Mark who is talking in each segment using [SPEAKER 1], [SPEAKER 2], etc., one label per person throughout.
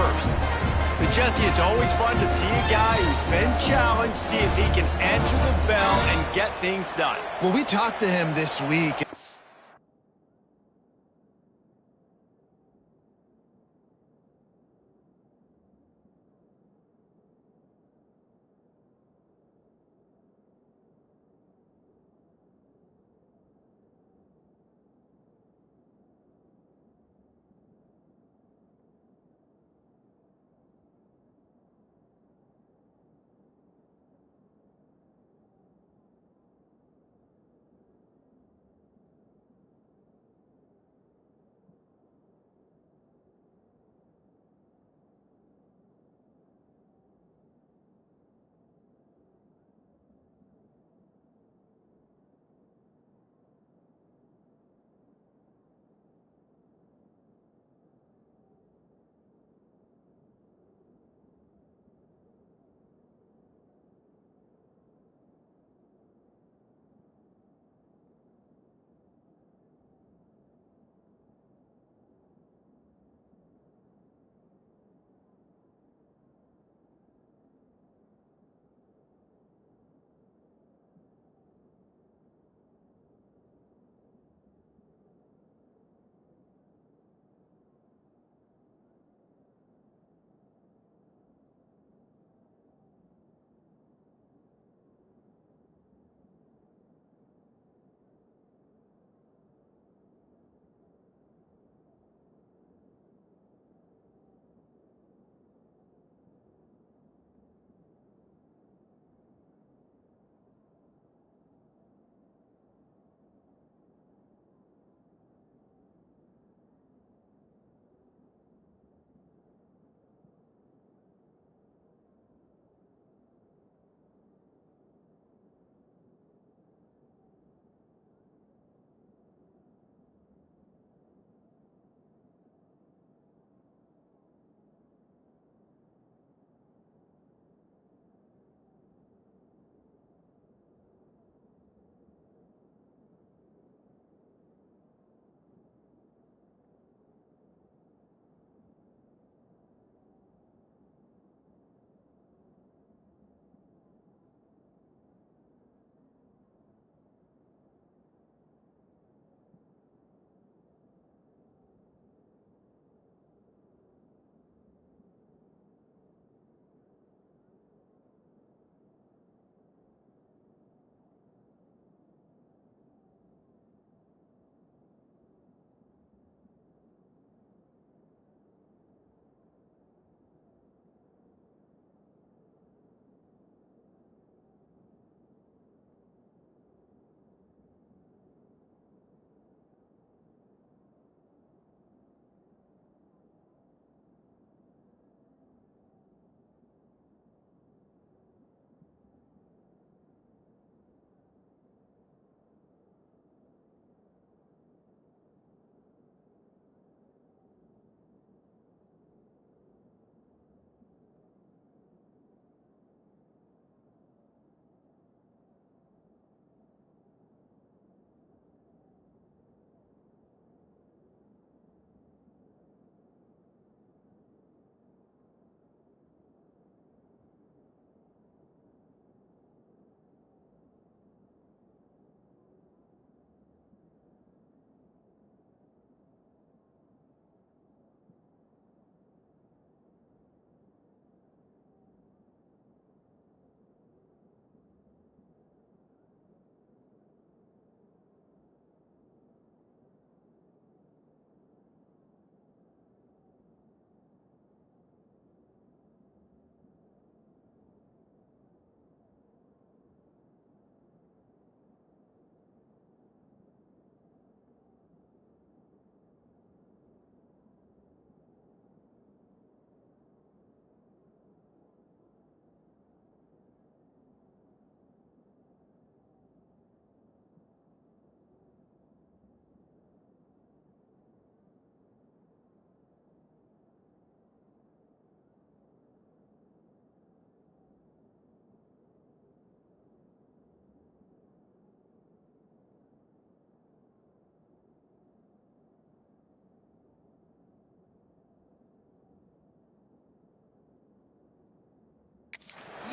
[SPEAKER 1] first. But Jesse, it's always fun to see a guy who's been challenged, see if he can answer the bell and get things done.
[SPEAKER 2] Well, we talked to him this week.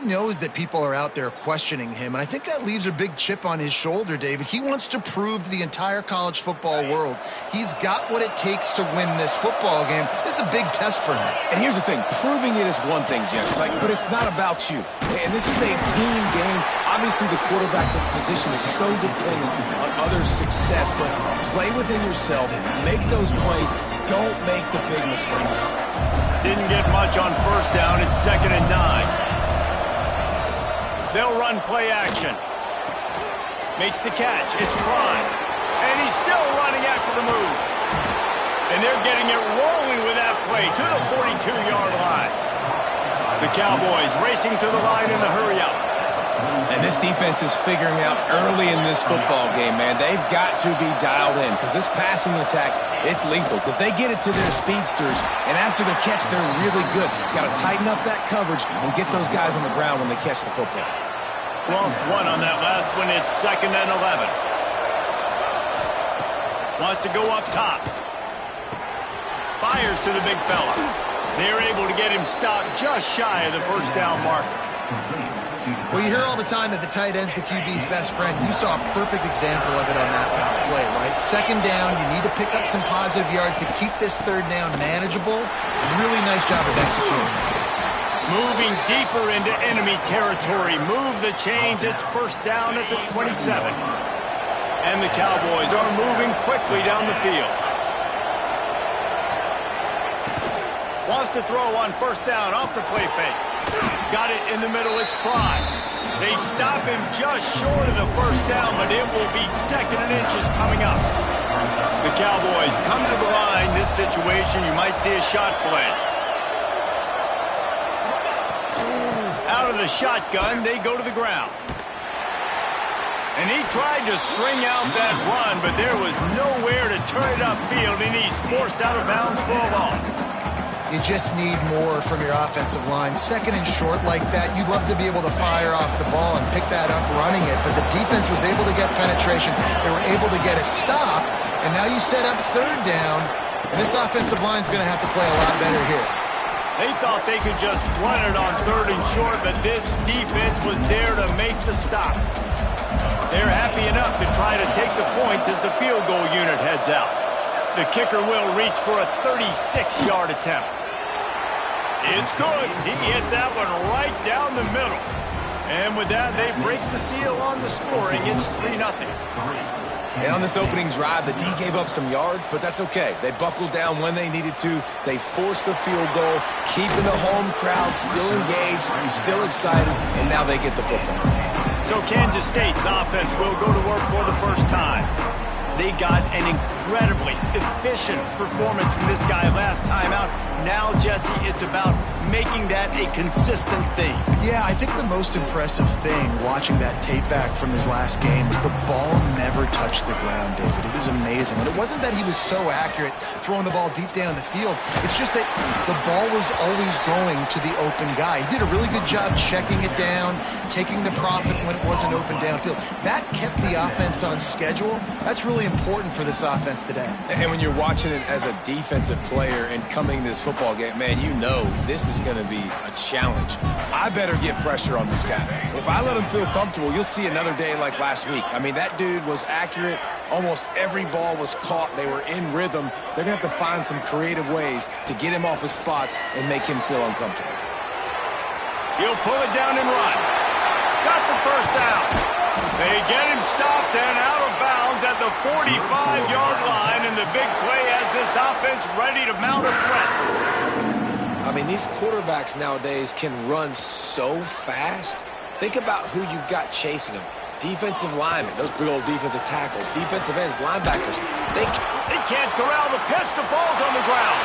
[SPEAKER 2] knows that people are out there questioning him, and I think that leaves a big chip on his shoulder, David. He wants to prove to the entire college football world he's got what it takes to win this football game. This is a big test for him.
[SPEAKER 3] And here's the thing. Proving it is one thing, Jess, but it's not about you. And this is a team game. Obviously, the quarterback position is so dependent on others' success, but play within yourself, make those plays, don't make the big mistakes.
[SPEAKER 1] Didn't get much on first down. It's 2nd and 9. They'll run play action. Makes the catch. It's Prime. And he's still running after the move. And they're getting it rolling with that play to the 42-yard line. The Cowboys racing to the line in the hurry-up.
[SPEAKER 3] And this defense is figuring out early in this football game, man. They've got to be dialed in because this passing attack, it's lethal because they get it to their speedsters, and after the catch, they're really good. Got to tighten up that coverage and get those guys on the ground when they catch the football.
[SPEAKER 1] Lost one on that last one. It's 2nd and 11. Wants to go up top. Fires to the big fella. They're able to get him stopped just shy of the first down marker.
[SPEAKER 2] Well, you hear all the time that the tight end's the QB's best friend. You saw a perfect example of it on that last play, right? 2nd down, you need to pick up some positive yards to keep this 3rd down manageable. Really nice job of executing.
[SPEAKER 1] Moving deeper into enemy territory. Move the chains. It's 1st down at the 27. And the Cowboys are moving quickly down the field. Wants to throw on 1st down off the play fake. Got it in the middle. It's Prime. They stop him just short of the 1st down, but it will be 2nd and inches coming up. The Cowboys come to the line. This situation, you might see a shot play. Out of the shotgun, they go to the ground. And he tried to string out that run, but there was nowhere to turn it upfield, and he's forced out of bounds for a loss.
[SPEAKER 2] You just need more from your offensive line. 2nd and short like that, you'd love to be able to fire off the ball and pick that up running it, but the defense was able to get penetration. They were able to get a stop, and now you set up 3rd down, and this offensive line's going to have to play a lot better here.
[SPEAKER 1] They thought they could just run it on 3rd and short, but this defense was there to make the stop. They're happy enough to try to take the points as the field goal unit heads out. The kicker will reach for a 36-yard attempt. It's good. He hit that one right down the middle. And with that, they break the seal on the scoring. It's 3-0.
[SPEAKER 3] And on this opening drive, the D gave up some yards, but that's okay. They buckled down when they needed to. They forced the field goal, keeping the home crowd still engaged, still excited, and now they get the football.
[SPEAKER 1] So Kansas State's offense will go to work for the first time. They got an incredibly efficient performance from this guy last time out. Now, Jesse, it's about making that a consistent thing.
[SPEAKER 2] Yeah, I think the most impressive thing watching that tape back from his last game is the ball never touched the ground, David. It was amazing. And it wasn't that he was so accurate throwing the ball deep down the field. It's just that the ball was always going to the open guy. He did a really good job checking it down, taking the profit when it wasn't open downfield. That kept the offense on schedule. That's really important for this offense today.
[SPEAKER 3] And when you're watching it as a defensive player and coming to this football game, man, you know this is going to be a challenge. I better get pressure on this guy. If I let him feel comfortable, you'll see another day like last week. I mean, that dude was accurate. Almost every ball was caught. They were in rhythm. They're going to have to find some creative ways to get him off his spots and make him feel uncomfortable.
[SPEAKER 1] He'll pull it down and run. Got the 1st down. They get him stopped and out of bounds at the 45-yard line, and the big play has this offense ready to mount a threat.
[SPEAKER 3] I mean, these quarterbacks nowadays can run so fast. Think about who you've got chasing them. Defensive linemen, those big old defensive tackles, defensive ends, linebackers. They
[SPEAKER 1] can't corral the pitch. The ball's on the ground.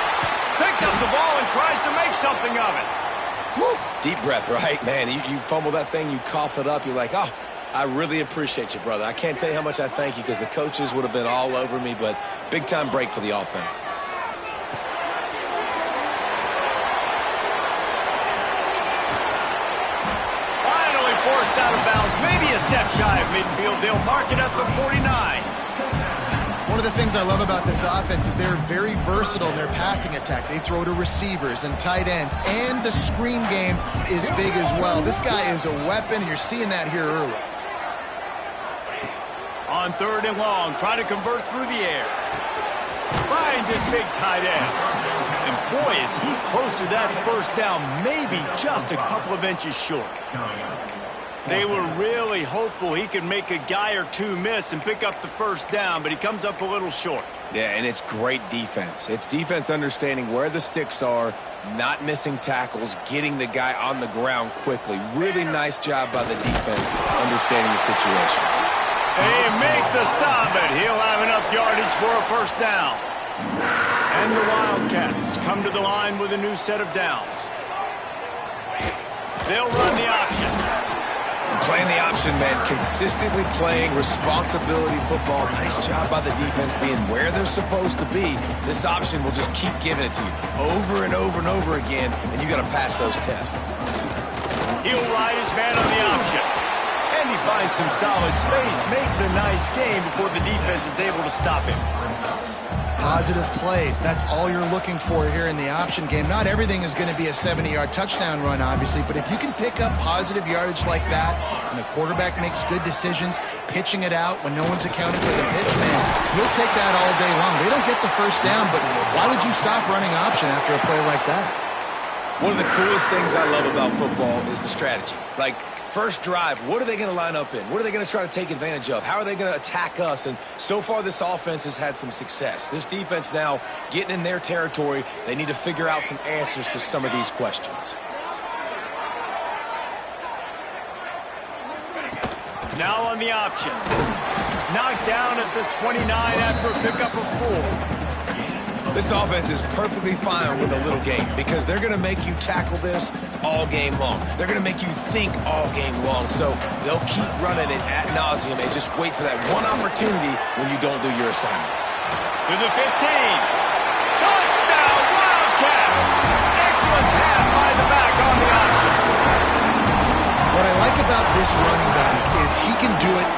[SPEAKER 1] Picks up the ball and tries to make something of it.
[SPEAKER 3] Woo. Deep breath, right? Man, you fumble that thing, you cough it up, you're like, oh, I really appreciate you, brother. I can't tell you how much I thank you because the coaches would have been all over me, but big-time break for the offense.
[SPEAKER 1] Finally forced out of bounds, maybe a step shy of midfield. They'll mark it at the 49.
[SPEAKER 2] One of the things I love about this offense is they're very versatile in their passing attack. They throw to receivers and tight ends, and the screen game is big as well. This guy is a weapon, and you're seeing that here early.
[SPEAKER 1] On 3rd and long, try to convert through the air. Finds his big tight end. And boy, is he close to that first down, maybe just a couple of inches short. They were really hopeful he could make a guy or two miss and pick up the first down, but he comes up a little short.
[SPEAKER 3] Yeah, and it's great defense. It's defense understanding where the sticks are, not missing tackles, getting the guy on the ground quickly. Really nice job by the defense understanding the situation.
[SPEAKER 1] They make the stop, but he'll have enough yardage for a first down. And the Wildcats come to the line with a new set of downs. They'll run the option.
[SPEAKER 3] Playing the option, man, consistently playing responsibility football. Nice job by the defense being where they're supposed to be. This option will just keep giving it to you over and over and over again, and you got to pass those tests.
[SPEAKER 1] He'll ride his man on the option. And he finds some solid space, makes a nice game before the defense is able to stop him.
[SPEAKER 2] Positive plays. That's all you're looking for here in the option game. Not everything is going to be a 70-yard touchdown run, obviously, but if you can pick up positive yardage like that and the quarterback makes good decisions, pitching it out when no one's accounting for the pitch, man, you'll take that all day long. They don't get the first down, but why would you stop running option after a play like that?
[SPEAKER 3] One of the coolest things I love about football is the strategy. Like, first drive, what are they going to line up in? What are they going to try to take advantage of? How are they going to attack us? And so far, this offense has had some success. This defense now getting in their territory. They need to figure out some answers to some of these questions.
[SPEAKER 1] Now on the option. Knocked down at the 29 after a pickup of 4.
[SPEAKER 3] This offense is perfectly fine with a little game because they're going to make you tackle this all game long. They're going to make you think all game long. So they'll keep running it ad nauseum and just wait for that one opportunity when you don't do your assignment.
[SPEAKER 1] To the 15. Touchdown, Wildcats! Excellent pass by the back on the option.
[SPEAKER 2] What I like about this running back is he can do it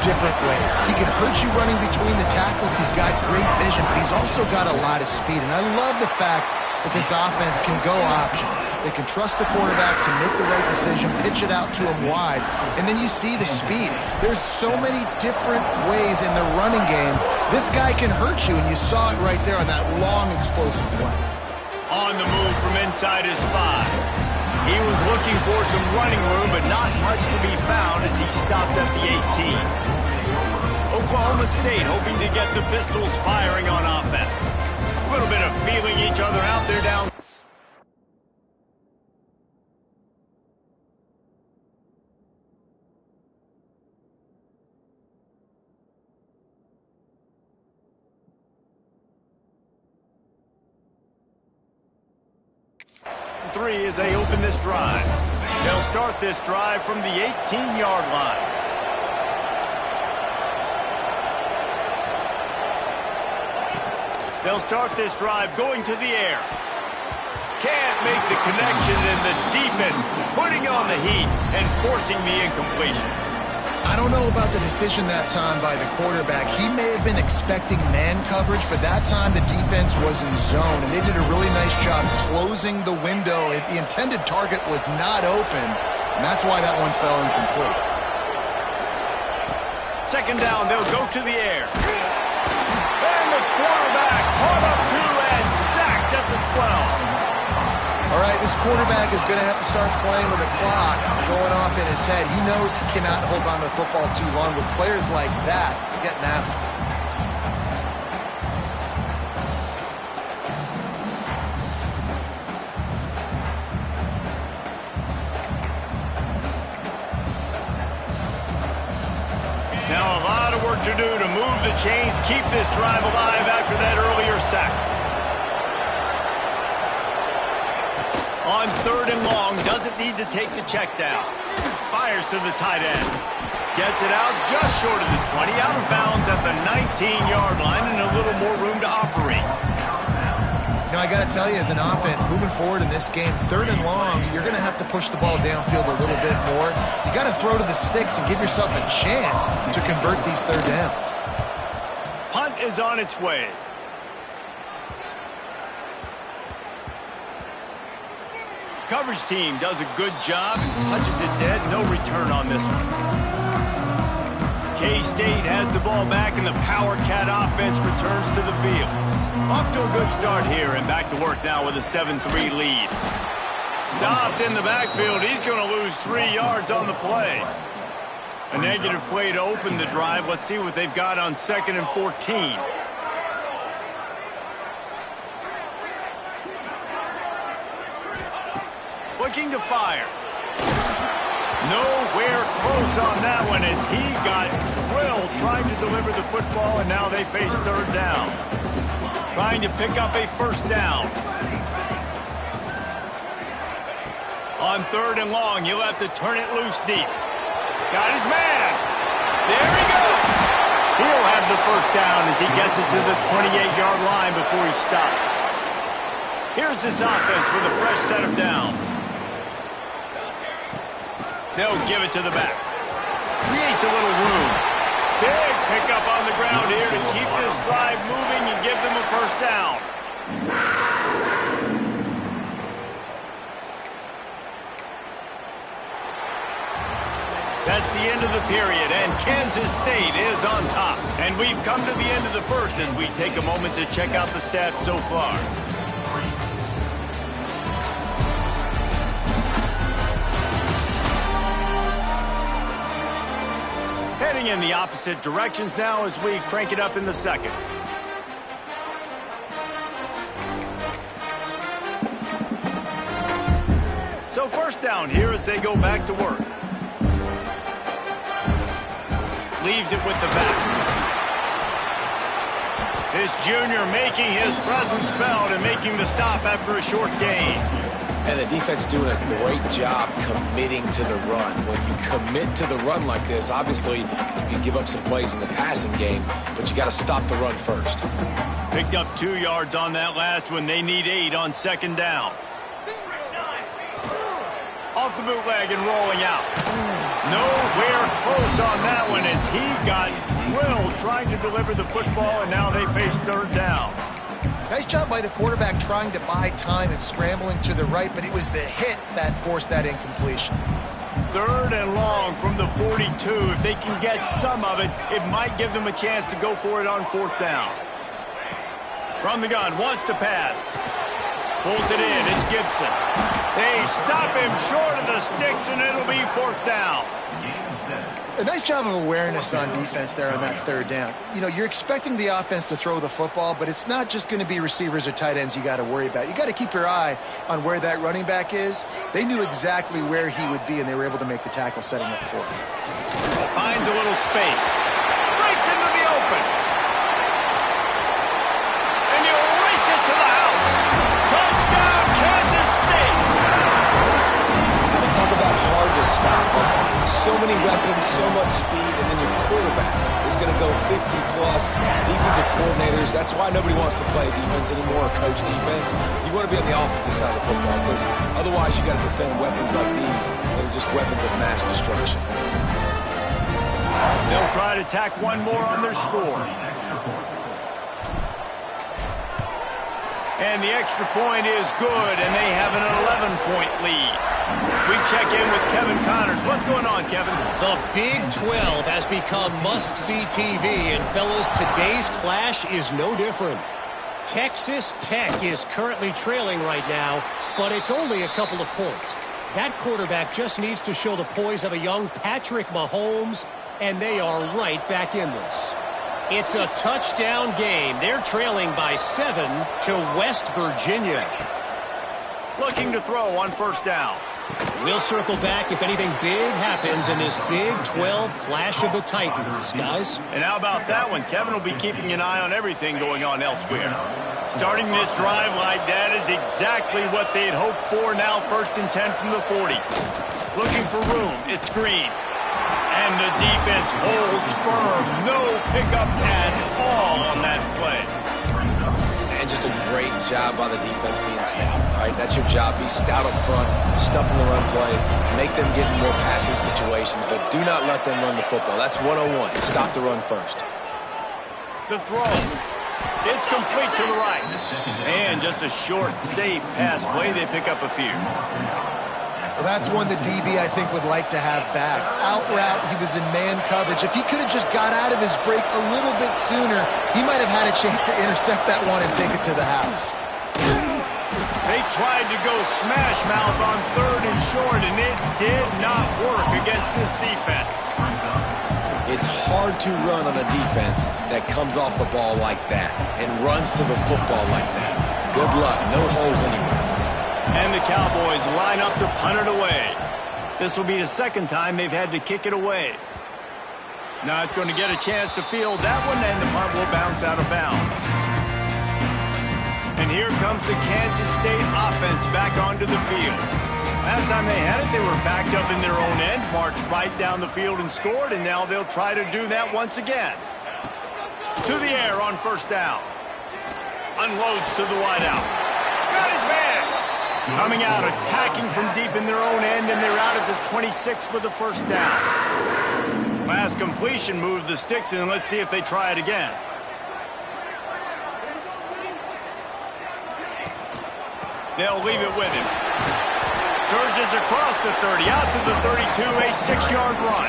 [SPEAKER 2] different ways. He can hurt you running between the tackles. He's got great vision, but he's also got a lot of speed. And I love the fact that this offense can go option. They can trust the quarterback to make the right decision, pitch it out to him wide, and then you see the speed. There's so many different ways in the running game. This guy can hurt you, and you saw it right there on that long, explosive play.
[SPEAKER 1] On the move from inside his 5. He was looking for some running room, but not much to be found as he stopped at the 18. Oklahoma State hoping to get the Pistols firing on offense. A little bit of feeling each other out there down. Three as they open this drive. They'll start this drive from the 18-yard line. They'll start this drive going to the air. Can't make the connection, and the defense putting on the heat and forcing the incompletion.
[SPEAKER 2] I don't know about the decision that time by the quarterback. He may have been expecting man coverage, but that time the defense was in zone, and they did a really nice job closing the window. The intended target was not open, and that's why that one fell incomplete.
[SPEAKER 1] Second down, they'll go to the air. And the quarterback caught up to and sacked at the 12.
[SPEAKER 2] All right, this quarterback is going to have to start playing with a clock going off in his head. He knows he cannot hold on to the football too long. With players like that, getting after him.
[SPEAKER 1] Now a lot of work to do to move the chains, keep this drive alive after that earlier sack. On 3rd and long, doesn't need to take the check down. Fires to the tight end. Gets it out just short of the 20, out of bounds at the 19-yard line, and a little more room to operate.
[SPEAKER 2] You know, I got to tell you, as an offense, moving forward in this game, 3rd and long, you're going to have to push the ball downfield a little bit more. You got to throw to the sticks and give yourself a chance to convert these 3rd downs.
[SPEAKER 1] Punt is on its way. Coverage team does a good job and touches it dead. No return on this one. K-State has the ball back, and the Power Cat offense returns to the field. Off to a good start here, and back to work now with a 7-3 lead. Stopped in the backfield. He's going to lose 3 yards on the play. A negative play to open the drive. Let's see what they've got on 2nd and 14. Looking to fire. Nowhere close on that one as he got drilled trying to deliver the football, and now they face 3rd down. Trying to pick up a 1st down. On 3rd and long, he'll have to turn it loose deep. Got his man. There he goes. He'll have the 1st down as he gets it to the 28-yard line before he stopped. Here's this offense with a fresh set of downs. They'll give it to the back. Creates a little room. Big pickup on the ground here to keep this drive moving and give them a 1st down. That's the end of the period, and Kansas State is on top. And we've come to the end of the first as we take a moment to check out the stats so far. Heading in the opposite directions now as we crank it up in the 2nd. So 1st down here as they go back to work. Leaves it with the back. This junior making his presence felt and making the stop after a short gain.
[SPEAKER 3] And the defense doing a great job committing to the run. When you commit to the run like this, obviously you can give up some plays in the passing game, but you got to stop the run first.
[SPEAKER 1] Picked up 2 yards on that last one. They need 8 on 2nd down. Off the bootleg and rolling out. Nowhere close on that one as he got drilled trying to deliver the football, and now they face 3rd down.
[SPEAKER 2] Nice job by the quarterback trying to buy time and scrambling to the right, but it was the hit that forced that incompletion.
[SPEAKER 1] 3rd and long from the 42. If they can get some of it, it might give them a chance to go for it on 4th down. From the gun, wants to pass. Pulls it in, it's Gibson. They stop him short of the sticks, and it'll be 4th down.
[SPEAKER 2] A nice job of awareness on defense there on that 3rd down. You know, you're expecting the offense to throw the football, but it's not just going to be receivers or tight ends you got to worry about. You got to keep your eye on where that running back is. They knew exactly where he would be, and they were able to make the tackle setting up for him.
[SPEAKER 1] Finds a little space. Breaks into the open. And he'll race it to the house. Touchdown, Kansas State.
[SPEAKER 3] Talk about hard to stop. So many weapons, so much speed, and then your quarterback is going to go 50-plus. Defensive coordinators, that's why nobody wants to play defense anymore or coach defense. You want to be on the offensive side of the football because otherwise you got to defend weapons like these that are just weapons of mass destruction.
[SPEAKER 1] They'll try to tack one more on their score. And the extra point is good, and they have an 11-point lead. We check in with Kevin Connors. What's going on, Kevin?
[SPEAKER 4] The Big 12 has become must-see TV, and fellas, today's clash is no different. Texas Tech is currently trailing right now, but it's only a couple of points. That quarterback just needs to show the poise of a young Patrick Mahomes, and they are right back in this. It's a touchdown game. They're trailing by 7 to West Virginia.
[SPEAKER 1] Looking to throw on 1st down.
[SPEAKER 4] We'll circle back if anything big happens in this Big 12 clash of the Titans, guys.
[SPEAKER 1] And how about that one? Kevin will be keeping an eye on everything going on elsewhere. Starting this drive like that is exactly what they had hoped for. Now 1st and 10 from the 40. Looking for room. It's Green. And the defense holds firm. No pickup at all on that play.
[SPEAKER 3] And just a great job by the defense being stout. All right, that's your job. Be stout up front, stuff in the run play, make them get in more passing situations, but do not let them run the football. That's 101. Stop the run first.
[SPEAKER 1] The throw. It's complete to the right. And just a short, safe pass play. They pick up a few.
[SPEAKER 2] Well, that's one the DB, I think, would like to have back. Out route, he was in man coverage. If he could have just got out of his break a little bit sooner, he might have had a chance to intercept that one and take it to the house.
[SPEAKER 1] They tried to go smash mouth on 3rd and short, and it did not work against this defense.
[SPEAKER 3] It's hard to run on a defense that comes off the ball like that and runs to the football like that. Good luck. No holes anywhere.
[SPEAKER 1] And the Cowboys line up to punt it away. This will be the second time they've had to kick it away. Not going to get a chance to field that one, and the punt will bounce out of bounds. And here comes the Kansas State offense back onto the field. Last time they had it, they were backed up in their own end, marched right down the field and scored, and now they'll try to do that once again. To the air on 1st down. Unloads to the wideout. Got his man. Coming out, attacking from deep in their own end, and they're out at the 26 with the 1st down. Last completion moved the sticks, and let's see if they try it again. They'll leave it with him. Surges across the 30, out to the 32, a 6-yard run.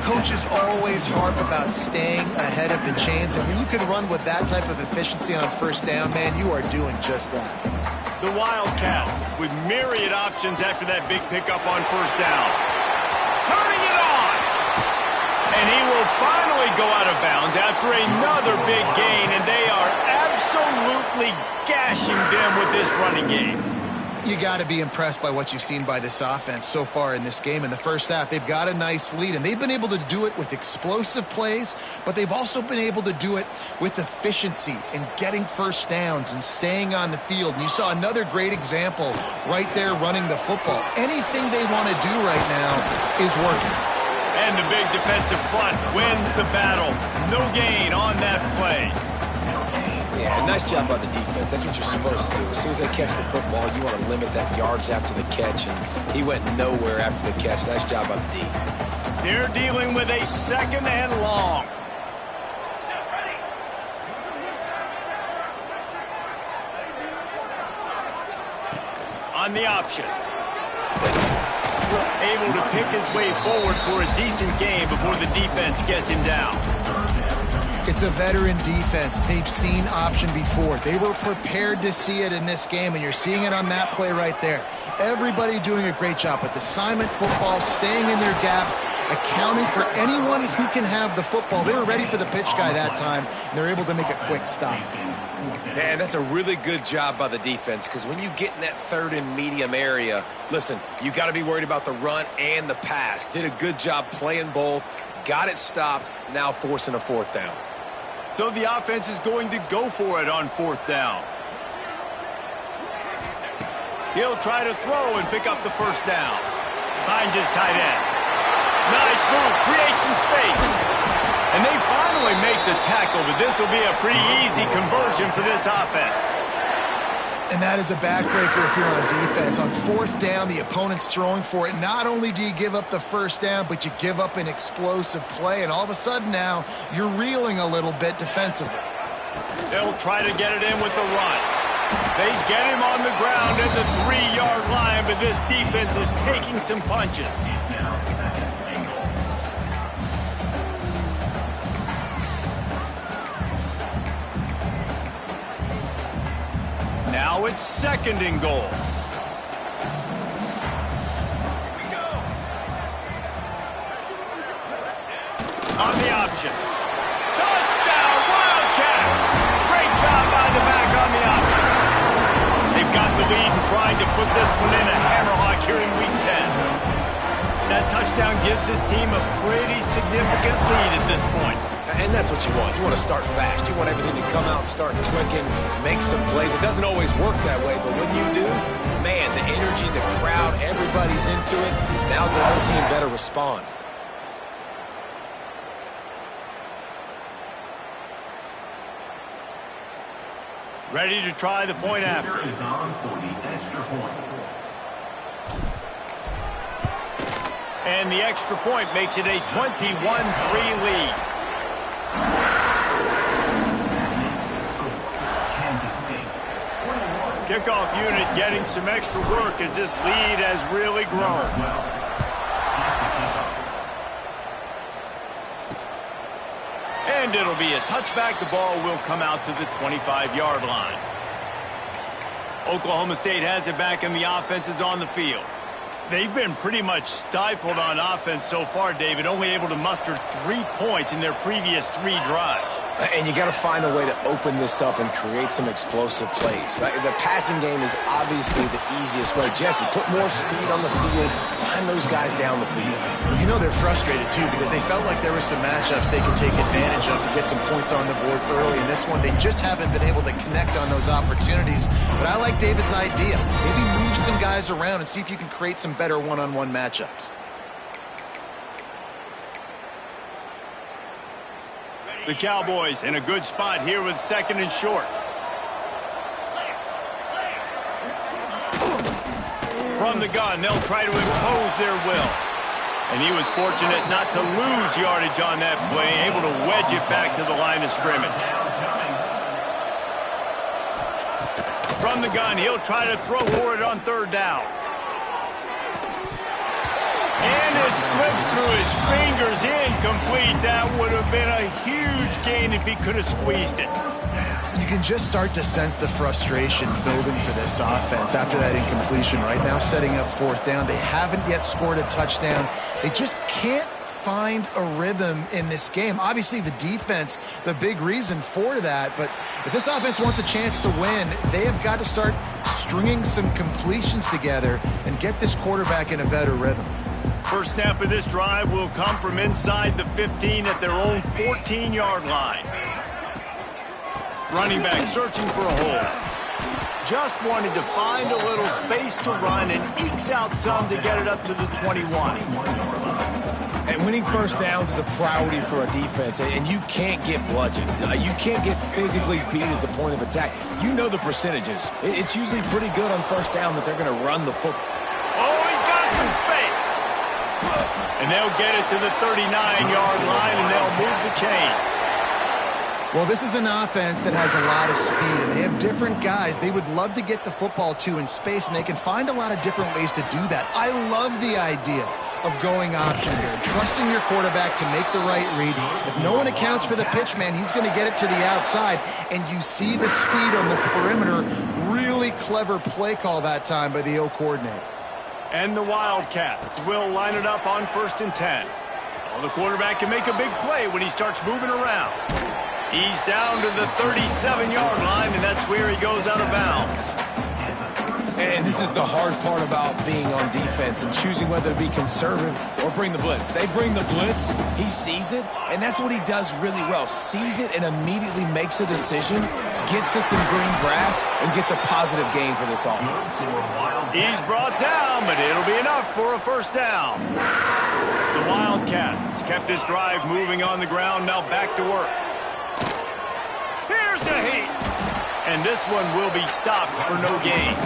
[SPEAKER 2] Coaches always harp about staying ahead of the chains, and when you can run with that type of efficiency on 1st down, man, you are doing just that.
[SPEAKER 1] The Wildcats with myriad options after that big pickup on 1st down. Turning it on! And he will finally go out of bounds after another big gain, and they are absolutely gashing them with this running game.
[SPEAKER 2] You got to be impressed by what you've seen by this offense so far in this game. In the first half, they've got a nice lead, and they've been able to do it with explosive plays, but they've also been able to do it with efficiency and getting 1st downs and staying on the field. And you saw another great example right there running the football. Anything they want to do right now is working.
[SPEAKER 1] And the big defensive front wins the battle. No gain on that play.
[SPEAKER 3] Yeah, nice job by the defense. That's what you're supposed to do. As soon as they catch the football, you want to limit that yards after the catch, and he went nowhere after the catch. Nice job by the D.
[SPEAKER 1] They're dealing with a 2nd and long. On the option. Able to pick his way forward for a decent game before the defense gets him down.
[SPEAKER 2] It's a veteran defense. They've seen option before. They were prepared to see it in this game, and you're seeing it on that play right there. Everybody doing a great job with assignment football, staying in their gaps, accounting for anyone who can have the football. They were ready for the pitch guy that time, and they're able to make a quick stop.
[SPEAKER 3] Man, that's a really good job by the defense, because when you get in that 3rd and medium area, listen, you got to be worried about the run and the pass. Did a good job playing both, got it stopped, now forcing a 4th down.
[SPEAKER 1] So the offense is going to go for it on 4th down. He'll try to throw and pick up the 1st down. Finds his tight end. Nice move, creates some space. And they finally make the tackle, but this will be a pretty easy conversion for this offense.
[SPEAKER 2] And that is a backbreaker if you're on defense. On 4th down, the opponent's throwing for it. Not only do you give up the 1st down, but you give up an explosive play. And all of a sudden now, you're reeling a little bit defensively.
[SPEAKER 1] They'll try to get it in with the run. They get him on the ground at the 3-yard line, but this defense is taking some punches. Now it's 2nd and goal. On the option. Touchdown, Wildcats! Great job by the back on the option. They've got the lead and trying to put this one in a hammerlock here in Week 10. That touchdown gives his team a pretty significant lead at this point.
[SPEAKER 3] And that's what you want. You want to start fast. You want everything to come out and start clicking, make some plays. It doesn't always work that way, but when you do, man, the energy, the crowd, everybody's into it. Now the whole team better respond.
[SPEAKER 1] Ready to try the point after.
[SPEAKER 5] Is on for the extra point.
[SPEAKER 1] And the extra point makes it a 21-3 lead. kickoff unit getting some extra work as this lead has really grown. And it'll be a touchback. The ball will come out to the 25-yard line. Oklahoma State has it back, and the offense is on the field. They've been pretty much stifled on offense so far, David, only able to muster 3 points in their previous 3 drives.
[SPEAKER 3] And you got to find a way to open this up and create some explosive plays. The passing game is obviously the easiest way. Jesse, put more speed on the field. Find those guys down the field.
[SPEAKER 2] You know they're frustrated, too, because they felt like there were some matchups they could take advantage of to get some points on the board early. In this one, they just haven't been able to connect on those opportunities. But I like David's idea. Maybe move some guys around and see if you can create some better one-on-one matchups.
[SPEAKER 1] The Cowboys in a good spot here with 2nd and short. From the gun, they'll try to impose their will. And he was fortunate not to lose yardage on that play, able to wedge it back to the line of scrimmage. From the gun, he'll try to throw for it on 3rd down. And it slips through his fingers, incomplete. That would have been a huge gain if he could have squeezed it.
[SPEAKER 2] You can just start to sense the frustration building for this offense after that incompletion. Right now, setting up 4th down. They haven't yet scored a touchdown. They just can't find a rhythm in this game. Obviously, the defense, the big reason for that. But if this offense wants a chance to win, they have got to start stringing some completions together and get this quarterback in a better rhythm.
[SPEAKER 1] First snap of this drive will come from inside the 15 at their own 14-yard line. Running back searching for a hole. Just wanted to find a little space to run and ekes out some to get it up to the 21.
[SPEAKER 3] And winning first downs is a priority for a defense, and you can't get bludgeoned. You can't get physically beat at the point of attack. You know the percentages. It's usually pretty good on first down that they're going to run the football.
[SPEAKER 1] Oh, he's got some space. And they'll get it to the 39-yard line, and they'll move the chains.
[SPEAKER 2] Well, this is an offense that has a lot of speed, and they have different guys they would love to get the football to in space, and they can find a lot of different ways to do that. I love the idea of going option here, trusting your quarterback to make the right read. If no one accounts for the pitch, man, he's going to get it to the outside, and you see the speed on the perimeter. Really clever play call that time by the O coordinator.
[SPEAKER 1] And the Wildcats will line it up on 1st and 10. Well, the quarterback can make a big play when he starts moving around. He's down to the 37-yard line, and that's where he goes out of bounds.
[SPEAKER 3] And this is the hard part about being on defense and choosing whether to be conservative or bring the blitz. They bring the blitz, he sees it, and that's what he does really well. Sees it and immediately makes a decision, gets to some green grass, and gets a positive gain for this offense.
[SPEAKER 1] He's brought down, but it'll be enough for a 1st down. The Wildcats kept this drive moving on the ground, now back to work. Here's a heat. And this one will be stopped for no gain.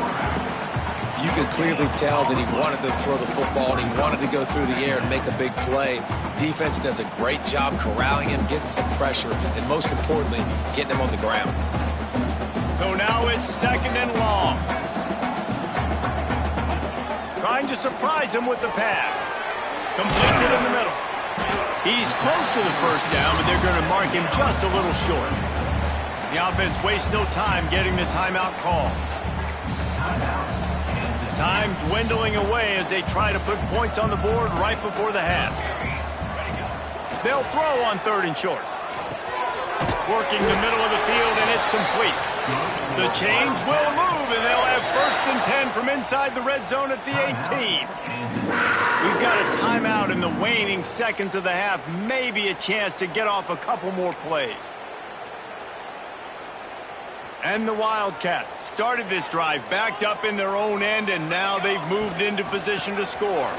[SPEAKER 3] You could clearly tell that he wanted to throw the football and he wanted to go through the air and make a big play. Defense does a great job corralling him, getting some pressure, and most importantly, getting him on the ground.
[SPEAKER 1] So now it's 2nd and long. Trying to surprise him with the pass. Completes it in the middle. He's close to the 1st down, but they're going to mark him just a little short. The offense wastes no time getting the timeout call. Time dwindling away as they try to put points on the board right before the half. They'll throw on 3rd and short. Working the middle of the field, and it's complete. The chains will move, and they'll have 1st and 10 from inside the red zone at the 18. We've got a timeout in the waning seconds of the half. Maybe a chance to get off a couple more plays. And the Wildcats started this drive backed up in their own end, and now they've moved into position to score.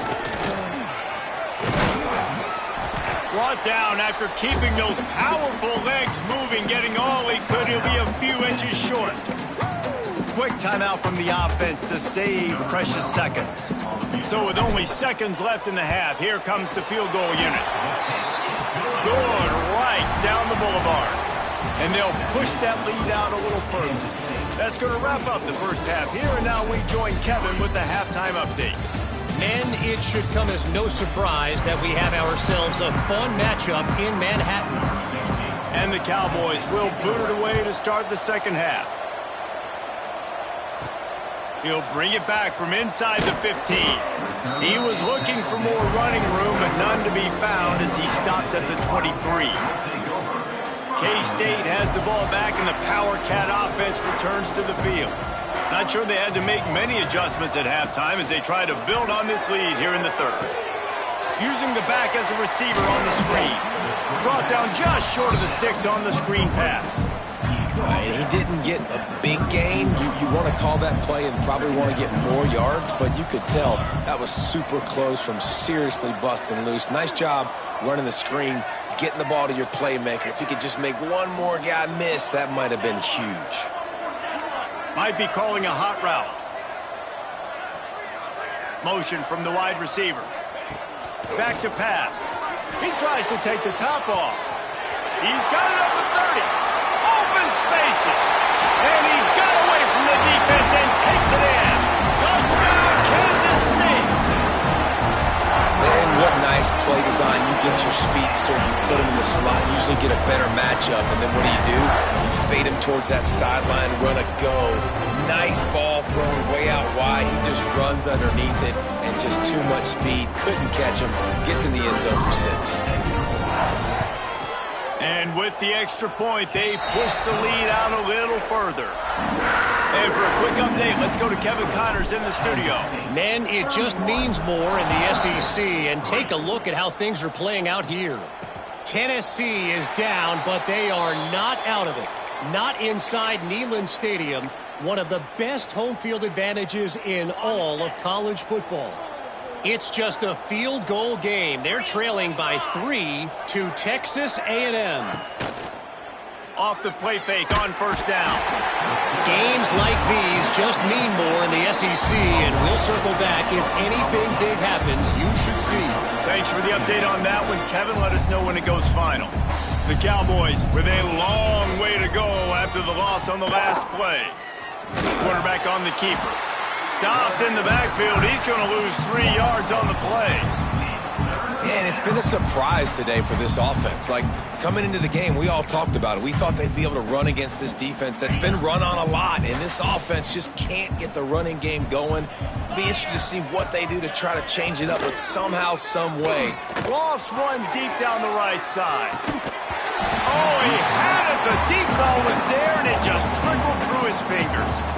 [SPEAKER 1] Brought down after keeping those powerful legs moving, getting all he could. He'll be a few inches short. Quick timeout from the offense to save precious seconds. So with only seconds left in the half, here comes the field goal unit. Good right down the boulevard. And they'll push that lead out a little further. That's going to wrap up the first half here, and now we join Kevin with the halftime update.
[SPEAKER 4] Men, it should come as no surprise that we have ourselves a fun matchup in Manhattan.
[SPEAKER 1] And the Cowboys will boot it away to start the second half. He'll bring it back from inside the 15. He was looking for more running room, but none to be found as he stopped at the 23. K-State has the ball back, and the Power Cat offense returns to the field. Not sure they had to make many adjustments at halftime as they try to build on this lead here in the third. Using the back as a receiver on the screen. Brought down just short of the sticks on the screen pass.
[SPEAKER 3] He didn't get a big gain. You want to call that play and probably want to get more yards, but you could tell that was super close from seriously busting loose. Nice job running the screen, getting the ball to your playmaker. If he could just make one more guy miss, that might have been huge.
[SPEAKER 1] Might be calling a hot route. Motion from the wide receiver. Back to pass. He tries to take the top off. He's got it up to 30. Open spaces. And he got away from the defense and takes it in. Touchdown, Kansas State.
[SPEAKER 3] Man, what nice play design. You get your speedster, you put him in the slot, you usually get a better matchup, and then what do? You fade him towards that sideline, run a go. Nice ball thrown way out wide. He just runs underneath it, and just too much speed. Couldn't catch him. Gets in the end zone for 6.
[SPEAKER 1] And with the extra point, they push the lead out a little further. And for a quick update, let's go to Kevin Connors in the studio.
[SPEAKER 4] Men, it just means more in the SEC, and take a look at how things are playing out here. Tennessee is down, but they are not out of it. Not inside Neyland Stadium, one of the best home field advantages in all of college football. It's just a field goal game. They're trailing by 3 to Texas A&M.
[SPEAKER 1] Off the play fake on first down.
[SPEAKER 4] Games like these just mean more in the SEC, and we'll circle back if anything big happens you should see.
[SPEAKER 1] Thanks for the update on that one, Kevin. Let us know when it goes final. The Cowboys with a long way to go after the loss on the last play. Quarterback on the keeper. Stopped in the backfield. He's going to lose 3 yards on the play.
[SPEAKER 3] And it's been a surprise today for this offense. Like, coming into the game, we all talked about it. We thought they'd be able to run against this defense that's been run on a lot, and this offense just can't get the running game going. Be interested to see what they do to try to change it up, but somehow, some way.
[SPEAKER 1] Lost one deep down the right side. Oh, he had it. The deep ball was there, and it just trickled through his fingers.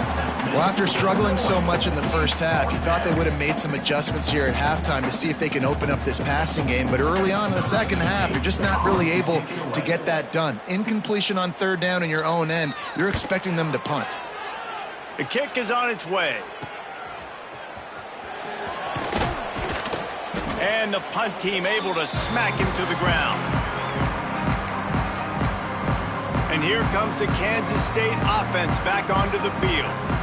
[SPEAKER 2] Well, after struggling so much in the first half, you thought they would have made some adjustments here at halftime to see if they can open up this passing game. But early on in the second half, you're just not really able to get that done. Incompletion on third down in your own end, you're expecting them to punt.
[SPEAKER 1] The kick is on its way. And the punt team able to smack him to the ground. And here comes the Kansas State offense back onto the field.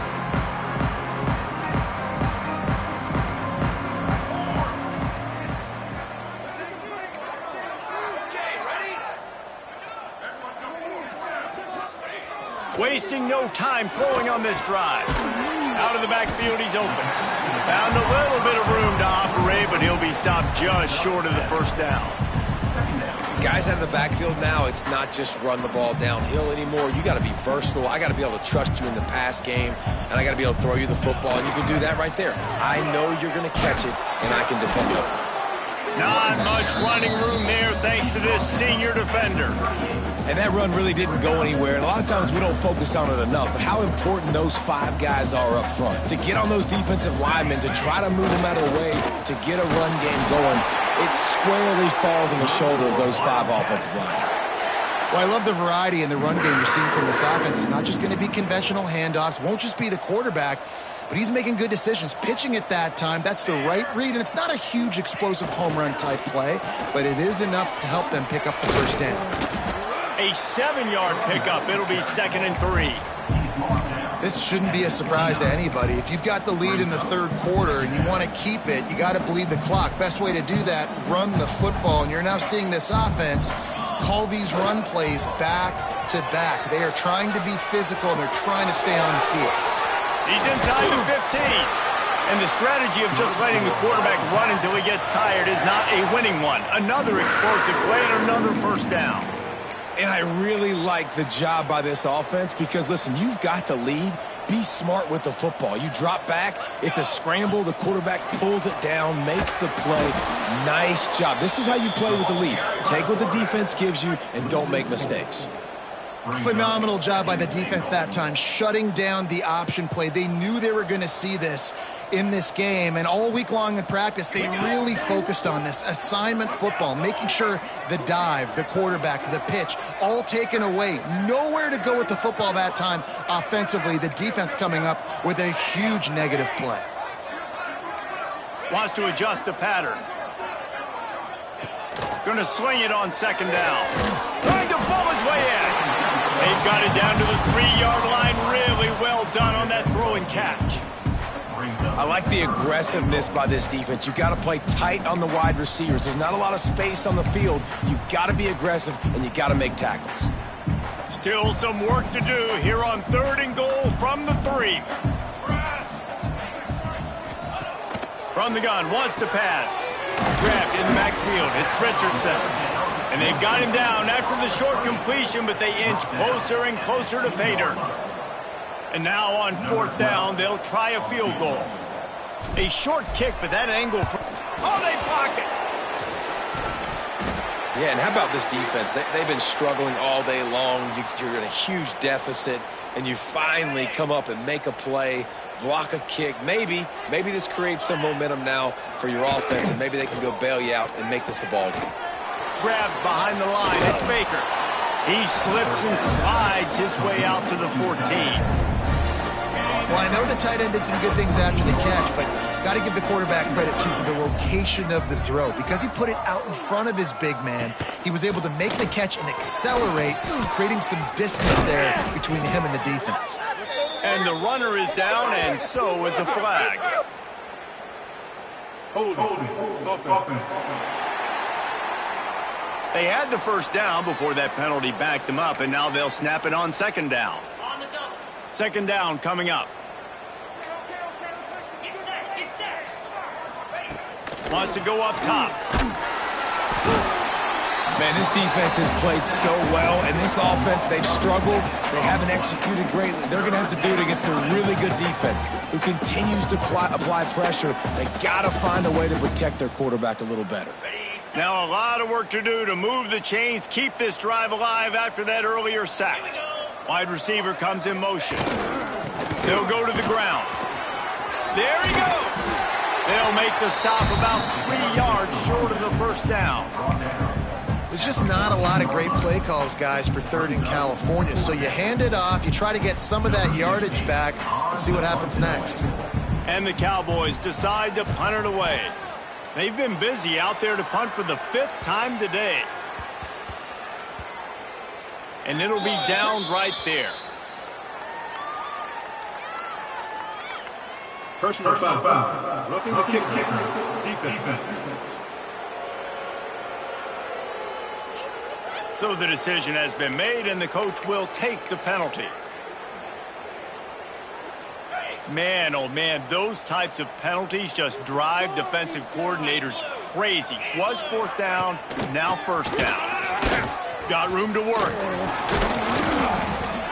[SPEAKER 1] Wasting no time throwing on this drive. Out of the backfield, he's open. Found a little bit of room to operate, but he'll be stopped just short of the first down.
[SPEAKER 3] Guys out of the backfield now, it's not just run the ball downhill anymore. You got to be versatile. I got to be able to trust you in the pass game, and I got to be able to throw you the football, and you can do that right there. I know you're going to catch it, and I can defend it.
[SPEAKER 1] Not much running room there thanks to this senior defender.
[SPEAKER 3] And that run really didn't go anywhere. And a lot of times we don't focus on it enough. But how important those 5 guys are up front. To get on those defensive linemen, to try to move them out of the way, to get a run game going, it squarely falls on the shoulder of those 5 offensive linemen.
[SPEAKER 2] Well, I love the variety in the run game you're seeing from this offense. It's not just going to be conventional handoffs. Won't just be the quarterback. But he's making good decisions. Pitching at that time, that's the right read. And it's not a huge explosive home run type play, but it is enough to help them pick up the first down.
[SPEAKER 1] A 7-yard pickup. It'll be 2nd and 3.
[SPEAKER 2] This shouldn't be a surprise to anybody. If you've got the lead in the third quarter and you want to keep it, you got to bleed the clock. Best way to do that, run the football. And you're now seeing this offense call these run plays back to back. They are trying to be physical, and they're trying to stay on the field.
[SPEAKER 1] He's inside the 15. And the strategy of just letting the quarterback run until he gets tired is not a winning one. Another explosive play and another first down.
[SPEAKER 3] And I really like the job by this offense because, listen, you've got the lead. Be smart with the football. You drop back, it's a scramble. The quarterback pulls it down, makes the play. Nice job. This is how you play with the lead. Take what the defense gives you and don't make mistakes.
[SPEAKER 2] Phenomenal job by the defense that time, shutting down the option play. They knew they were going to see this in this game, and all week long in practice, they really focused on this assignment football, making sure the dive, the quarterback, the pitch, all taken away. Nowhere to go with the football that time offensively. The defense coming up with a huge negative play.
[SPEAKER 1] Wants to adjust the pattern. Going to swing it on second down. Trying to pull his way in. They've got it down to the 3-yard line. Really well done on that throw and catch.
[SPEAKER 3] I like the aggressiveness by this defense. You've got to play tight on the wide receivers. There's not a lot of space on the field. You've got to be aggressive, and you've got to make tackles.
[SPEAKER 1] Still some work to do here on 3rd and goal from the 3. From the gun, wants to pass. Grabbed in the backfield. It's Richardson. And they've got him down after the short completion, but they inch closer and closer to pay dirt. And now on 4th down, they'll try a field goal. A short kick, but that angle from... Oh, they block it!
[SPEAKER 3] Yeah, and how about this defense? They've been struggling all day long. You're in a huge deficit, and you finally come up and make a play, block a kick. Maybe this creates some momentum now for your offense, and maybe they can go bail you out and make this a ball game.
[SPEAKER 1] Grabbed behind the line. It's Baker. He slips and slides his way out to the 14.
[SPEAKER 2] Well, I know the tight end did some good things after the catch, but got to give the quarterback credit, too, for the location of the throw. Because he put it out in front of his big man, he was able to make the catch and accelerate, creating some distance there between him and the defense.
[SPEAKER 1] And the runner is down, and so is the flag. They had the first down before that penalty backed them up, and now they'll snap it on 2nd down. 2nd down coming up. Wants to go up top.
[SPEAKER 3] Man, this defense has played so well, and this offense, they've struggled. They haven't executed greatly. They're going to have to do it against a really good defense who continues to apply pressure. They got to find a way to protect their quarterback a little better.
[SPEAKER 1] Now a lot of work to do to move the chains, keep this drive alive after that earlier sack. Wide receiver comes in motion. They'll go to the ground. There he goes. They'll make the stop about 3 yards short of the first down.
[SPEAKER 2] There's just not a lot of great play calls, guys, for 3rd in California. So you hand it off, you try to get some of that yardage back, and see what happens next.
[SPEAKER 1] And the Cowboys decide to punt it away. They've been busy out there to punt for the 5th time today. And it'll be down right there.
[SPEAKER 6] Personal foul. Roughing the kicker. Defense.
[SPEAKER 1] So the decision has been made, and the coach will take the penalty. Man, oh man, those types of penalties just drive defensive coordinators crazy. Was 4th down, now 1st down. Got room to work.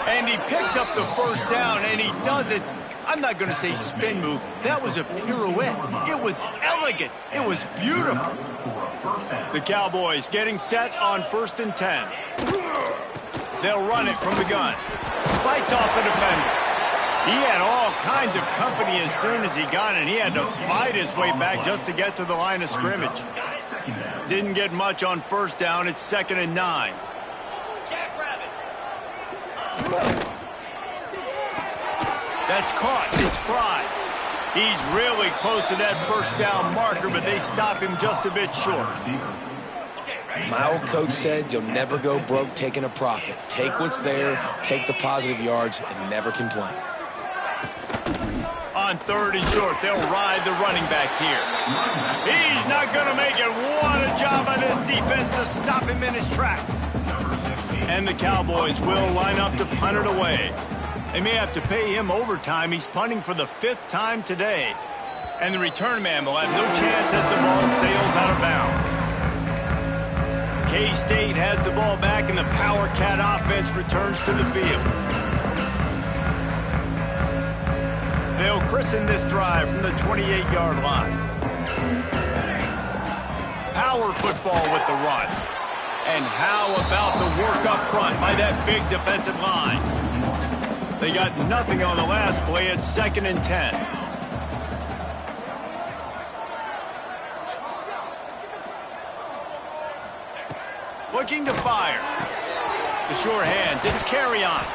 [SPEAKER 1] And he picks up the 1st down, and he does it. I'm not going to say spin move. That was a pirouette. It was elegant. It was beautiful. The Cowboys getting set on 1st and 10. They'll run it from the gun. Fights off a defender. He had all kinds of company as soon as he got it. He had to fight his way back just to get to the line of scrimmage. Didn't get much on 1st down. It's 2nd and 9. That's caught. It's Pride. He's really close to that 1st down marker, but they stop him just a bit short.
[SPEAKER 3] My old coach said you'll never go broke taking a profit. Take what's there, take the positive yards, and never complain.
[SPEAKER 1] On 3rd and short, they'll ride the running back here. He's not going to make it. What a job by this defense to stop him in his tracks. And the Cowboys will line up to punt it away. They may have to pay him overtime. He's punting for the 5th time today. And the return man will have no chance as the ball sails out of bounds. K-State has the ball back, and the Power Cat offense returns to the field. They'll christen this drive from the 28-yard line. Power football with the run. And how about the work up front by that big defensive line? They got nothing on the last play. It's 2nd and 10. Looking to fire. The sure hands. It's Carry-On.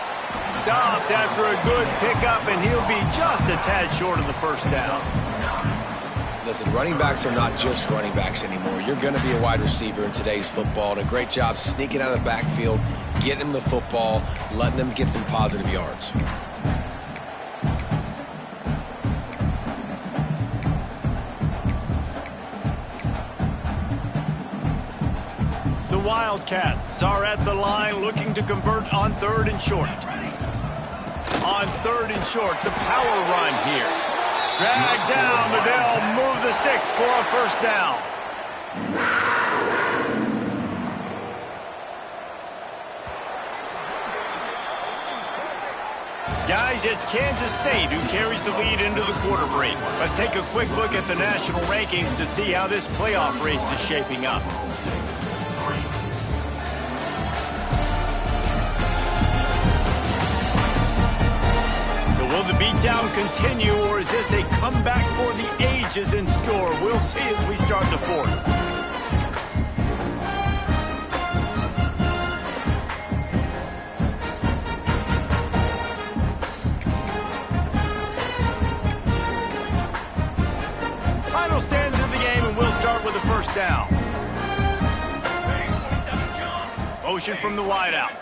[SPEAKER 1] Stopped after a good pickup, and he'll be just a tad short of the first down.
[SPEAKER 3] Listen, running backs are not just running backs anymore. You're going to be a wide receiver in today's football. And a great job sneaking out of the backfield, getting him the football, letting them get some positive yards.
[SPEAKER 1] The Wildcats are at the line looking to convert on 3rd and short. On 3rd and short, the power run here. Drag down, but they'll move the sticks for a first down. Guys, it's Kansas State who carries the lead into the quarter break. Let's take a quick look at the national rankings to see how this playoff race is shaping up. Will the beatdown continue, or is this a comeback for the ages in store? We'll see as we start the 4th. Final stands of the game, and we'll start with the first down. Motion from the wideout.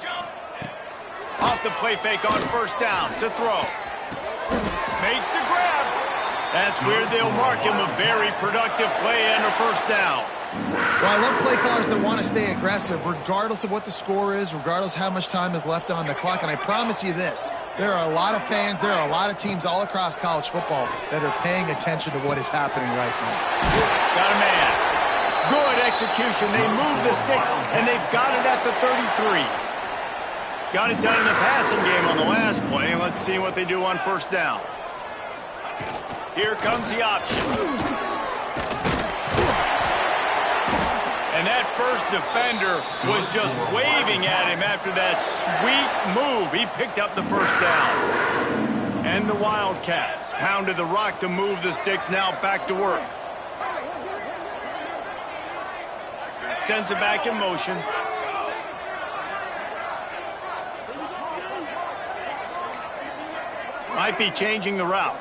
[SPEAKER 1] Off the play fake on first down to throw. Makes the grab. That's where they'll mark him. A very productive play and a first down.
[SPEAKER 2] Well, I love play callers that want to stay aggressive, regardless of what the score is, regardless how much time is left on the clock. And I promise you this, there are a lot of fans, there are a lot of teams all across college football that are paying attention to what is happening right now.
[SPEAKER 1] Got a man. Good execution. They move the sticks, and they've got it at the 33. Got it done in the passing game on the last play, and let's see what they do on first down. Here comes the option. And that first defender was just waving at him after that sweet move. He picked up the first down. And the Wildcats pounded the rock to move the sticks, now back to work. Sends it back in motion. Might be changing the route.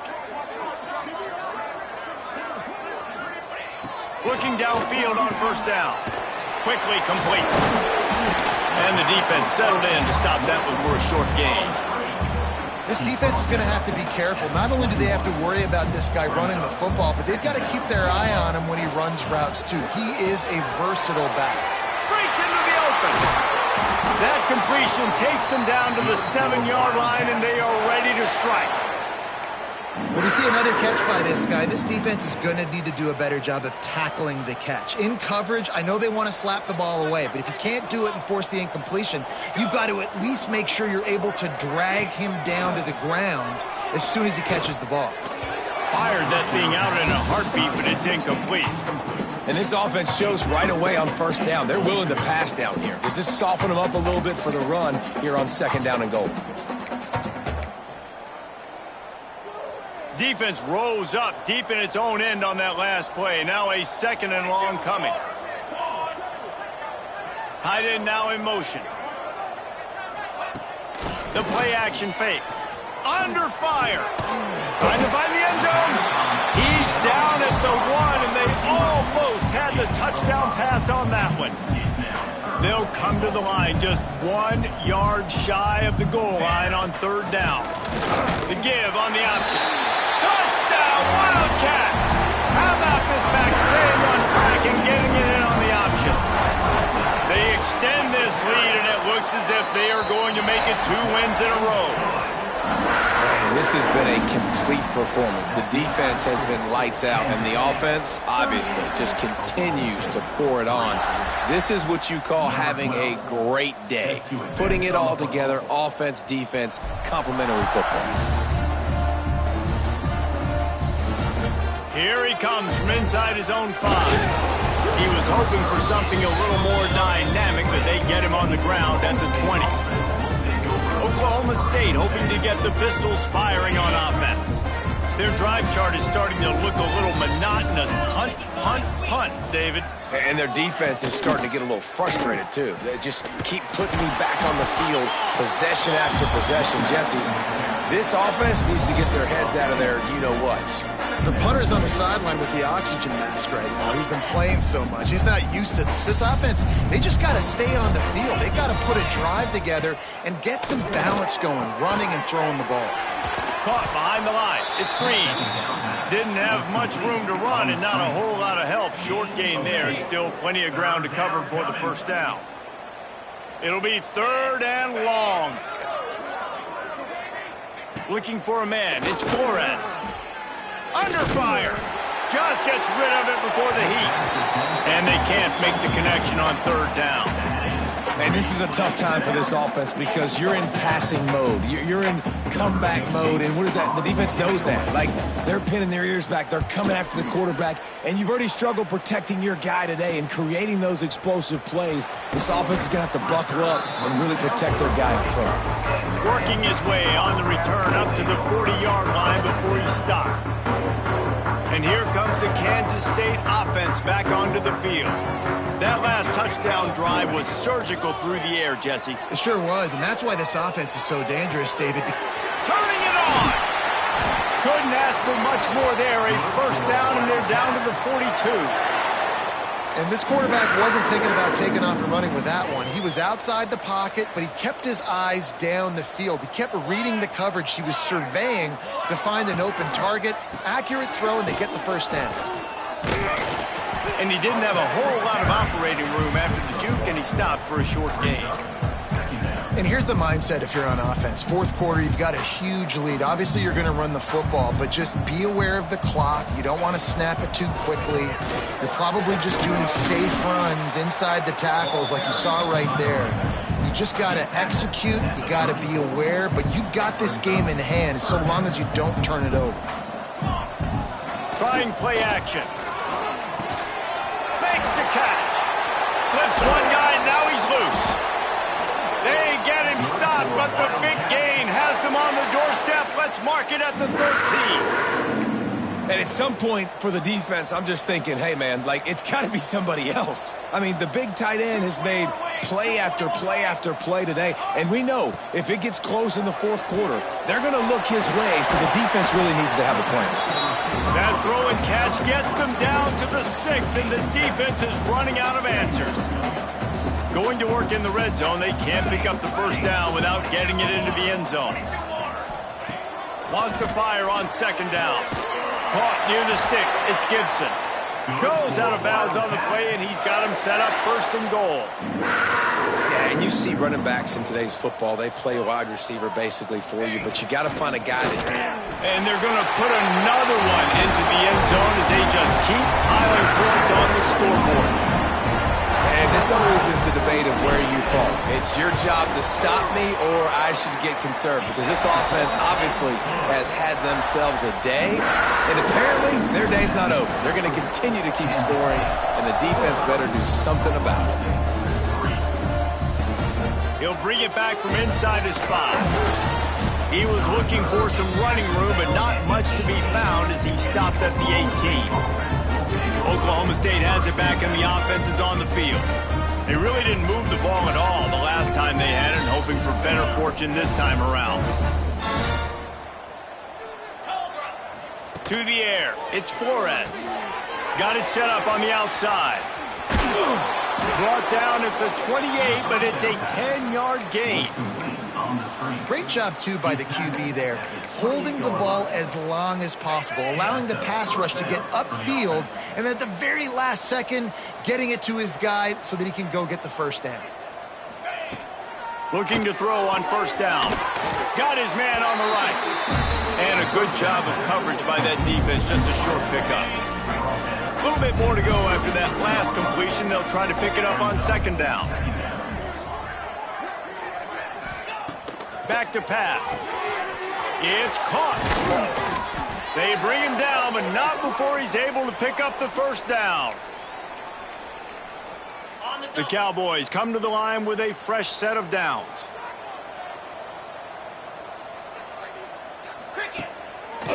[SPEAKER 1] Looking downfield on first down. Quickly complete. And the defense settled in to stop that one for a short gain.
[SPEAKER 2] This defense is going to have to be careful. Not only do they have to worry about this guy running the football, but they've got to keep their eye on him when he runs routes too. He is a versatile back.
[SPEAKER 1] Breaks into the open. That completion takes them down to the 7-yard line, and they are ready to strike.
[SPEAKER 2] When we see another catch by this guy, this defense is going to need to do a better job of tackling the catch. In coverage, I know they want to slap the ball away, but if you can't do it and force the incompletion, you've got to at least make sure you're able to drag him down to the ground as soon as he catches the ball.
[SPEAKER 1] Fired that thing out in a heartbeat, but it's incomplete.
[SPEAKER 3] And this offense shows right away on first down. They're willing to pass down here. Does this soften them up a little bit for the run here on 2nd down and goal?
[SPEAKER 1] Defense rose up deep in its own end on that last play. Now a 2nd and long coming. Tight end now in motion. The play action fake. Under fire. Trying to find the end zone. He's down at the 1, and they almost had the touchdown pass on that one. They'll come to the line just 1 yard shy of the goal line on 3rd down. The give on the option. Touchdown, Wildcats! How about this back staying on track and getting it in on the option? They extend this lead, and it looks as 2 wins in a row.
[SPEAKER 3] Man, this has been a complete performance. The defense has been lights out, and the offense, obviously, just continues to pour it on. This is what you call having a great day. Putting it all together, offense, defense, complementary football.
[SPEAKER 1] Here he comes from inside his own 5. He was hoping for something a little more dynamic, but they get him on the ground at the 20. Oklahoma State hoping to get the Pistols firing on offense. Their drive chart is starting to look a little monotonous. Punt, punt, punt, David.
[SPEAKER 3] And their defense is starting to get a little frustrated, too. They just keep putting me back on the field, possession after possession. Jesse, this offense needs to get their heads out of their you-know-whats.
[SPEAKER 2] The punter's on the sideline with the oxygen mask right now. He's been playing so much. He's not used to this. This offense, they just got to stay on the field. They got to put a drive together and get some balance going, running and throwing the ball.
[SPEAKER 1] Caught behind the line. It's Green. Didn't have much room to run and not a whole lot of help. Short gain there and still plenty of ground to cover for the first down. It'll be 3rd and long. Looking for a man. It's Flores. Under fire. Just gets rid of it before the heat. And they can't make the connection on 3rd down.
[SPEAKER 3] And this is a tough time for this offense because you're in passing mode. You're in comeback mode, and what is that? The defense knows that. Like, they're pinning their ears back. They're coming after the quarterback, and you've already struggled protecting your guy today and creating those explosive plays. This offense is going to have to buckle up and really protect their guy in front.
[SPEAKER 1] Working his way on the return up to the 40-yard line before he stopped. And here comes the Kansas State offense back onto the field. That last touchdown drive was surgical through the air, Jesse.
[SPEAKER 2] It sure was, and that's why this offense is so dangerous, David.
[SPEAKER 1] Turning it on! Couldn't ask for much more there. A first down, and they're down to the 42.
[SPEAKER 2] And this quarterback wasn't thinking about taking off and running with that one. He was outside the pocket, but he kept his eyes down the field. He kept reading the coverage. He was surveying to find an open target. Accurate throw, and they get the first down.
[SPEAKER 1] And he didn't have a whole lot of operating room after the juke, and he stopped for a short gain.
[SPEAKER 2] And here's the mindset if you're on offense. 4th quarter, you've got a huge lead. Obviously, you're going to run the football, but just be aware of the clock. You don't want to snap it too quickly. You're probably just doing safe runs inside the tackles like you saw right there. You just got to execute. You got to be aware, but you've got this game in hand so long as you don't turn it over.
[SPEAKER 1] Trying play action. Makes the catch. Slips one guy, and now he's loose. They get him stopped, but the big gain has him on the doorstep. Let's mark it at the 13.
[SPEAKER 3] And at some point for the defense, I'm just thinking, hey, man, like, it's got to be somebody else. I mean, the big tight end has made play after play after play today. And we know if it gets close in the 4th quarter, they're going to look his way, so the defense really needs to have a plan.
[SPEAKER 1] That throw and catch gets them down to the 6, and the defense is running out of answers. Going to work in the red zone, they can't pick up the first down without getting it into the end zone. Wants to fire on 2nd down. Caught near the sticks. It's Gibson. Goes out of bounds on the play, and he's got him set up 1st and goal.
[SPEAKER 3] Yeah, and you see running backs in today's football, they play a wide receiver basically for you, but you got to find a guy that...
[SPEAKER 1] And they're going to put another one into the end zone as they just keep piling points on the scoreboard.
[SPEAKER 3] And this always is the debate of where you fall. It's your job to stop me, or I should get conserved, because this offense obviously has had themselves a day, and apparently their day's not over. They're going to continue to keep scoring, and the defense better do something about it.
[SPEAKER 1] He'll bring it back from inside his 5. He was looking for some running room, but not much to be found as he stopped at the 18. Oklahoma State has it back, and the offense is on the field. They really didn't move the ball at all the last time they had it, and hoping for better fortune this time around. To the air. It's Flores. Got it set up on the outside. Brought down at the 28, but it's a 10-yard gain.
[SPEAKER 2] Great job, too, by the QB there, holding the ball as long as possible, allowing the pass rush to get upfield, and at the very last second, getting it to his guy so that he can go get the first down.
[SPEAKER 1] Looking to throw on first down. Got his man on the right. And a good job of coverage by that defense. Just a short pickup. A little bit more to go after that last completion. They'll try to pick it up on second down. Back to pass. It's caught. They bring him down, but not before he's able to pick up the first down. The Cowboys come to the line with a fresh set of downs.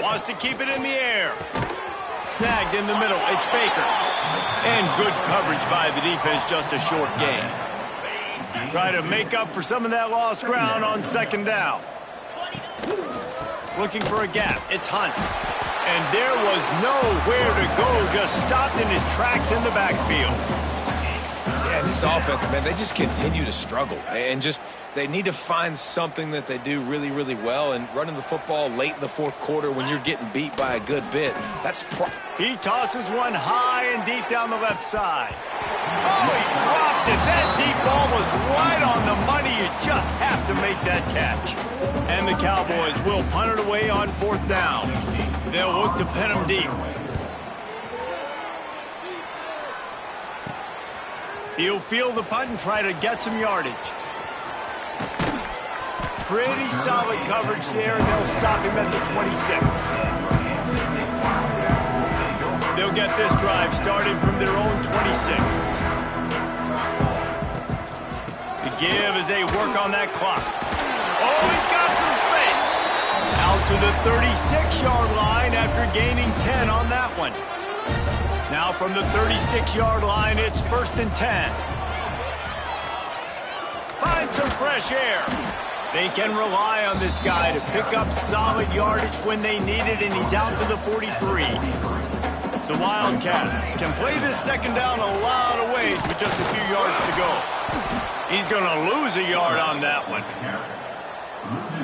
[SPEAKER 1] Wants to keep it in the air. Snagged in the middle. It's Baker. And good coverage by the defense, just a short gain. Try to make up for some of that lost ground on second down. Looking for a gap. It's Hunt. And there was nowhere to go. Just stopped in his tracks in the backfield.
[SPEAKER 3] Yeah, this offense, man, they just continue to struggle. And just, they need to find something that they do really, really well. And running the football late in the fourth quarter when you're getting beat by a good bit, that's...
[SPEAKER 1] He tosses one high and deep down the left side. Oh, he dropped it. That deep ball was right on the money. You just have to make that catch. And the Cowboys will punt it away on fourth down. They'll look to pin him deep. He'll field the punt and try to get some yardage. Pretty solid coverage there, and they'll stop him at the 26. They'll get this drive started from their own 26. The give as they work on that clock. Oh, he's got some space. Out to the 36-yard line after gaining 10 on that one. Now from the 36-yard line, it's 1st and 10. Find some fresh air. They can rely on this guy to pick up solid yardage when they need it, and he's out to the 43. The Wildcats can play this second down a lot of ways with just a few yards to go. He's going to lose a yard on that one.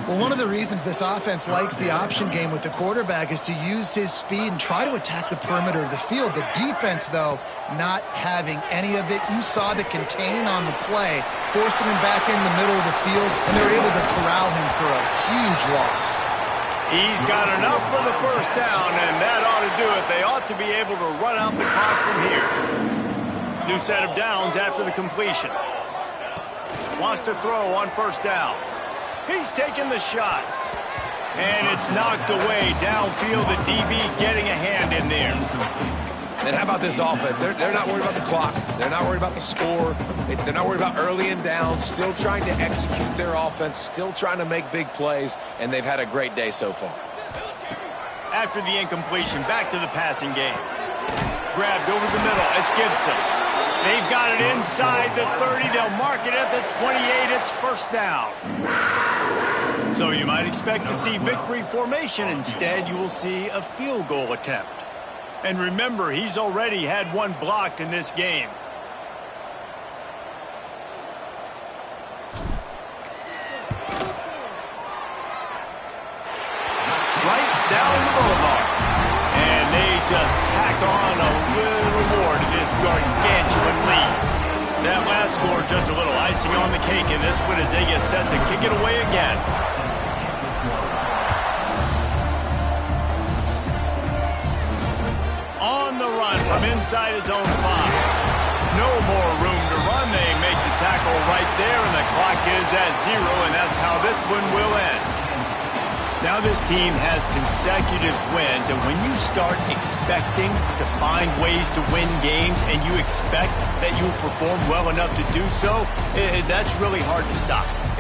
[SPEAKER 2] Well, one of the reasons this offense likes the option game with the quarterback is to use his speed and try to attack the perimeter of the field. The defense, though, not having any of it. You saw the contain on the play, forcing him back in the middle of the field, and they're able to corral him for a huge loss.
[SPEAKER 1] He's got enough for the first down, and that ought to do it. They ought to be able to run out the clock from here. New set of downs after the completion. Wants to throw on first down. He's taking the shot. And it's knocked away downfield. The DB getting a hand in there.
[SPEAKER 3] And how about this offense? They're not worried about the clock. They're not worried about the score. They're not worried about early and down. Still trying to execute their offense. Still trying to make big plays. And they've had a great day so far.
[SPEAKER 1] After the incompletion, back to the passing game. Grabbed over the middle. It's Gibson. They've got it inside the 30. They'll mark it at the 28. It's first down. So you might expect to see victory formation. Instead, you will see a field goal attempt. And remember, he's already had one blocked in this game. Right down the boulevard. And they just tack on a little more to this gargantuan lead. That last score just a little icing on the cake in this one as they get set to kick it away again. On the run from inside his own 5. No more room to run. They make the tackle right there, and the clock is at 0, and that's how this one will end. Now this team has consecutive wins, and when you start expecting to find ways to win games and you expect that you will perform well enough to do so, that's really hard to stop.